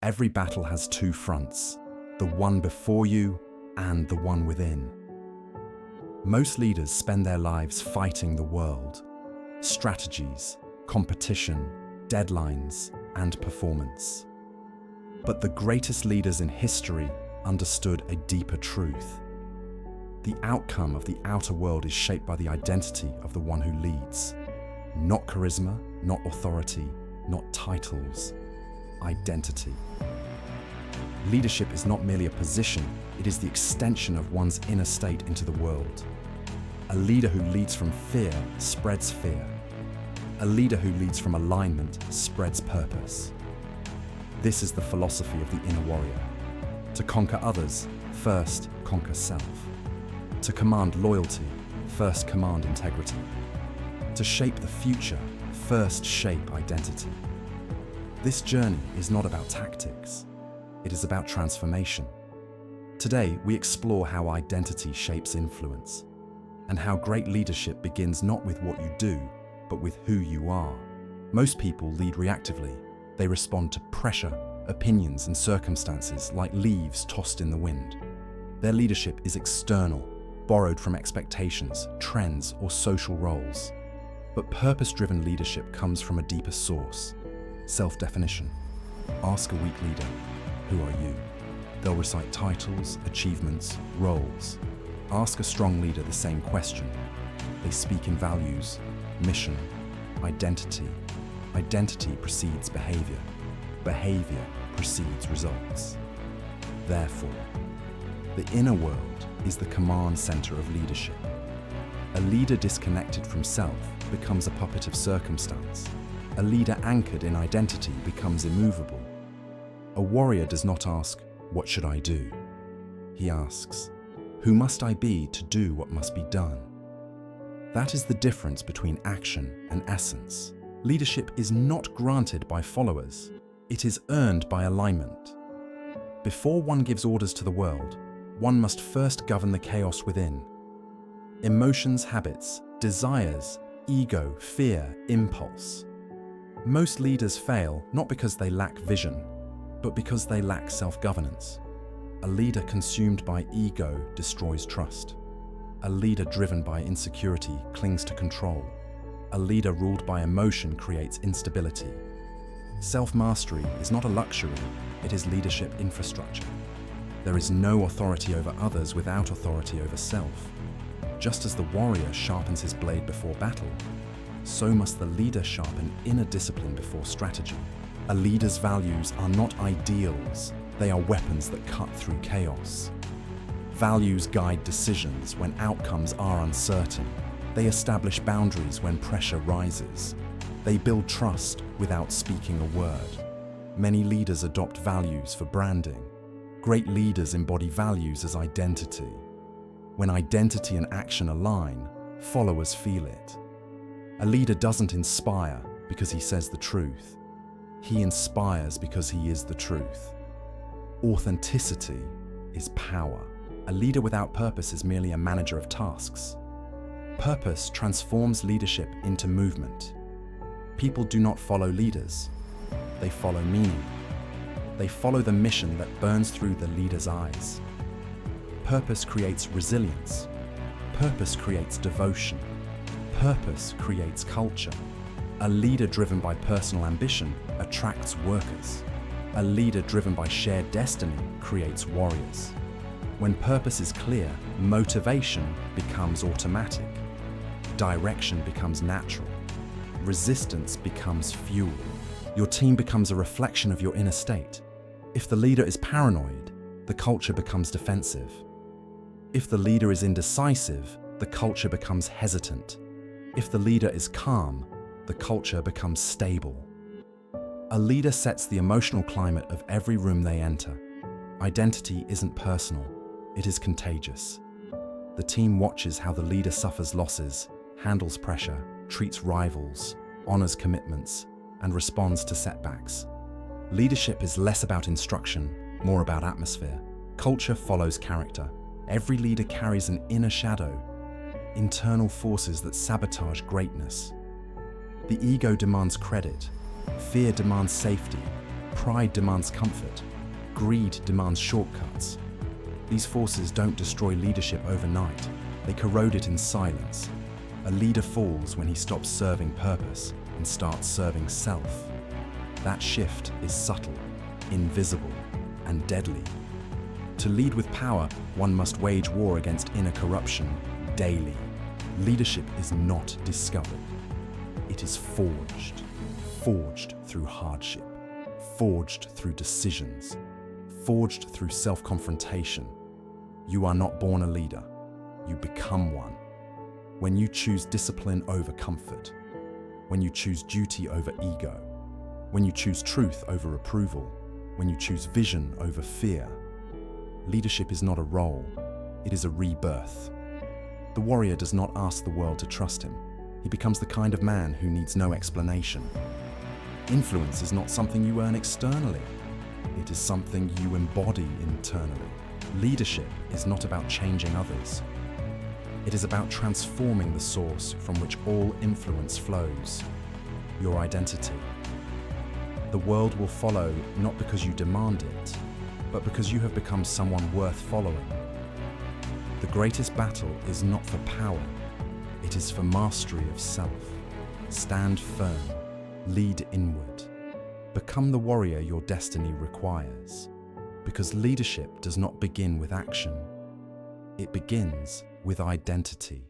Every battle has two fronts, the one before you and the one within. Most leaders spend their lives fighting the world, strategies, competition, deadlines, and performance. But the greatest leaders in history understood a deeper truth. The outcome of the outer world is shaped by the identity of the one who leads. Not charisma, not authority, not titles. Identity. Leadership is not merely a position, it is the extension of one's inner state into the world. A leader who leads from fear spreads fear. A leader who leads from alignment spreads purpose. This is the philosophy of the inner warrior. To conquer others, first conquer self. To command loyalty, first command integrity. To shape the future, first shape identity. This journey is not about tactics, it is about transformation. Today, we explore how identity shapes influence, and how great leadership begins not with what you do, but with who you are. Most people lead reactively. They respond to pressure, opinions, and circumstances like leaves tossed in the wind. Their leadership is external, borrowed from expectations, trends, or social roles. But purpose-driven leadership comes from a deeper source. Self-definition. Ask a weak leader, who are you? They'll recite titles, achievements, roles. Ask a strong leader the same question. They speak in values, mission, identity. Identity precedes behavior. Behavior precedes results. Therefore, the inner world is the command center of leadership. A leader disconnected from self becomes a puppet of circumstance. A leader anchored in identity becomes immovable. A warrior does not ask, "What should I do?" He asks, "Who must I be to do what must be done?" That is the difference between action and essence. Leadership is not granted by followers, it is earned by alignment. Before one gives orders to the world, one must first govern the chaos within. Emotions, habits, desires, ego, fear, impulse. Most leaders fail not because they lack vision, but because they lack self-governance. A leader consumed by ego destroys trust. A leader driven by insecurity clings to control. A leader ruled by emotion creates instability. Self-mastery is not a luxury, it is leadership infrastructure. There is no authority over others without authority over self. Just as the warrior sharpens his blade before battle, so must the leader sharpen inner discipline before strategy. A leader's values are not ideals, they are weapons that cut through chaos. Values guide decisions when outcomes are uncertain. They establish boundaries when pressure rises. They build trust without speaking a word. Many leaders adopt values for branding. Great leaders embody values as identity. When identity and action align, followers feel it. A leader doesn't inspire because he says the truth. He inspires because he is the truth. Authenticity is power. A leader without purpose is merely a manager of tasks. Purpose transforms leadership into movement. People do not follow leaders, they follow meaning. They follow the mission that burns through the leader's eyes. Purpose creates resilience. Purpose creates devotion. Purpose creates culture. A leader driven by personal ambition attracts workers. A leader driven by shared destiny creates warriors. When purpose is clear, motivation becomes automatic. Direction becomes natural. Resistance becomes fuel. Your team becomes a reflection of your inner state. If the leader is paranoid, the culture becomes defensive. If the leader is indecisive, the culture becomes hesitant. If the leader is calm, the culture becomes stable. A leader sets the emotional climate of every room they enter. Identity isn't personal, it is contagious. The team watches how the leader suffers losses, handles pressure, treats rivals, honors commitments, and responds to setbacks. Leadership is less about instruction, more about atmosphere. Culture follows character. Every leader carries an inner shadow, internal forces that sabotage greatness. The ego demands credit, fear demands safety, Pride demands comfort. Greed demands shortcuts. These forces don't destroy leadership overnight. They corrode it in silence. A leader falls when he stops serving purpose and starts serving self. That shift is subtle, invisible, and deadly. To lead with power, one must wage war against inner corruption daily. Leadership is not discovered. It is forged. Forged through hardship. Forged through decisions. Forged through self-confrontation. You are not born a leader. You become one. When you choose discipline over comfort. When you choose duty over ego. When you choose truth over approval. When you choose vision over fear. Leadership is not a role. It is a rebirth. The warrior does not ask the world to trust him. He becomes the kind of man who needs no explanation. Influence is not something you earn externally. It is something you embody internally. Leadership is not about changing others. It is about transforming the source from which all influence flows, your identity. The world will follow not because you demand it, but because you have become someone worth following. The greatest battle is not for power, it is for mastery of self. Stand firm, lead inward. Become the warrior your destiny requires. Because leadership does not begin with action, it begins with identity.